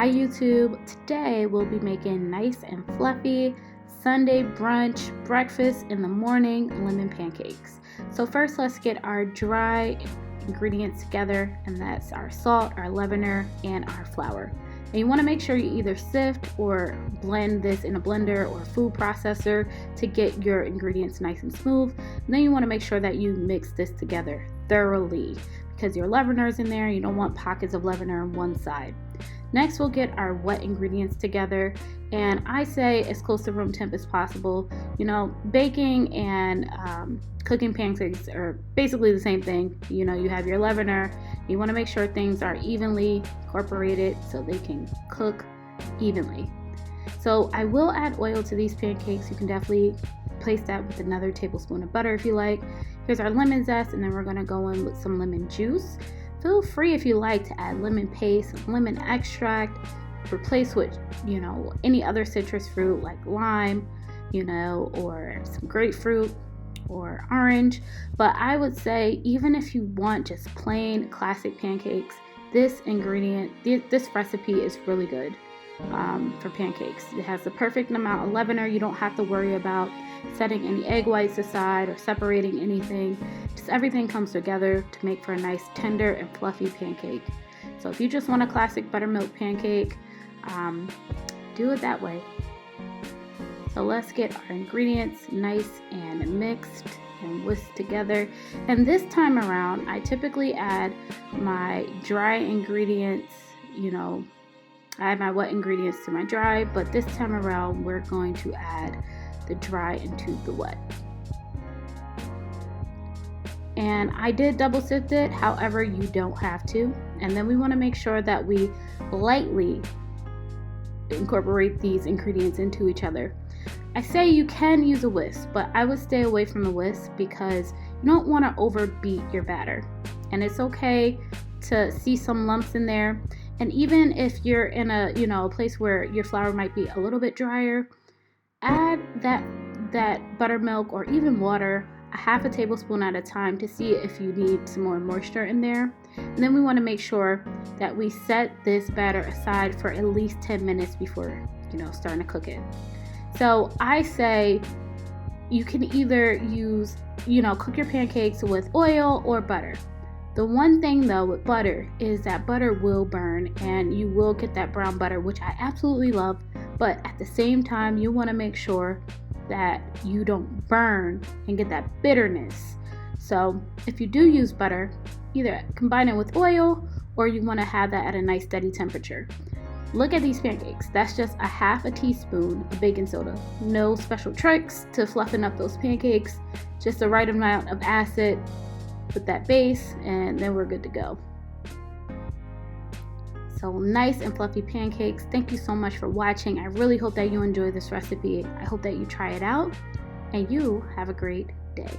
Hi YouTube, today we'll be making nice and fluffy Sunday brunch breakfast in the morning lemon pancakes. So first let's get our dry ingredients together, and that's our salt, our leavener, and our flour. And you want to make sure you either sift or blend this in a blender or food processor to get your ingredients nice and smooth. And then you want to make sure that you mix this together thoroughly because your leavener is in there. You don't want pockets of leavener on one side. Next, we'll get our wet ingredients together, and I say as close to room temp as possible. You know, baking and cooking pancakes are basically the same thing. You know, you have your leavener. You want to make sure things are evenly incorporated so they can cook evenly. So I will add oil to these pancakes. You can definitely place that with another tablespoon of butter if you like. Here's our lemon zest, and then we're going to go in with some lemon juice. Feel free if you like to add lemon paste, lemon extract, replace with, any other citrus fruit like lime, or some grapefruit or orange. But I would say even if you want just plain classic pancakes, this recipe is really good for pancakes. It has the perfect amount of leavener. You don't have to worry about setting any egg whites aside or separating anything. Just everything comes together to make for a nice tender and fluffy pancake. So if you just want a classic buttermilk pancake, do it that way. So let's get our ingredients nice and mixed and whisked together. And this time around, I typically add my dry ingredients, I add my wet ingredients to my dry, but this time around we're going to add the dry into the wet. And I did double sift it, however you don't have to. And then we want to make sure that we lightly incorporate these ingredients into each other. I say you can use a whisk, but I would stay away from the whisk because you don't want to overbeat your batter. And it's okay to see some lumps in there. And even if you're in a place where your flour might be a little bit drier, add that buttermilk or even water, a half a tablespoon at a time, to see if you need some more moisture in there. And then we want to make sure that we set this batter aside for at least 10 minutes before starting to cook it. So I say you can either use cook your pancakes with oil or butter. The one thing though with butter is that butter will burn and you will get that brown butter, which I absolutely love, but at the same time you want to make sure that you don't burn and get that bitterness. So if you do use butter, either combine it with oil or you want to have that at a nice steady temperature. Look at these pancakes. That's just a half a teaspoon of baking soda. No special tricks to fluffing up those pancakes, just the right amount of acid with that base, and then we're good to go. So nice and fluffy pancakes. Thank you so much for watching. I really hope that you enjoy this recipe. I hope that you try it out and you have a great day.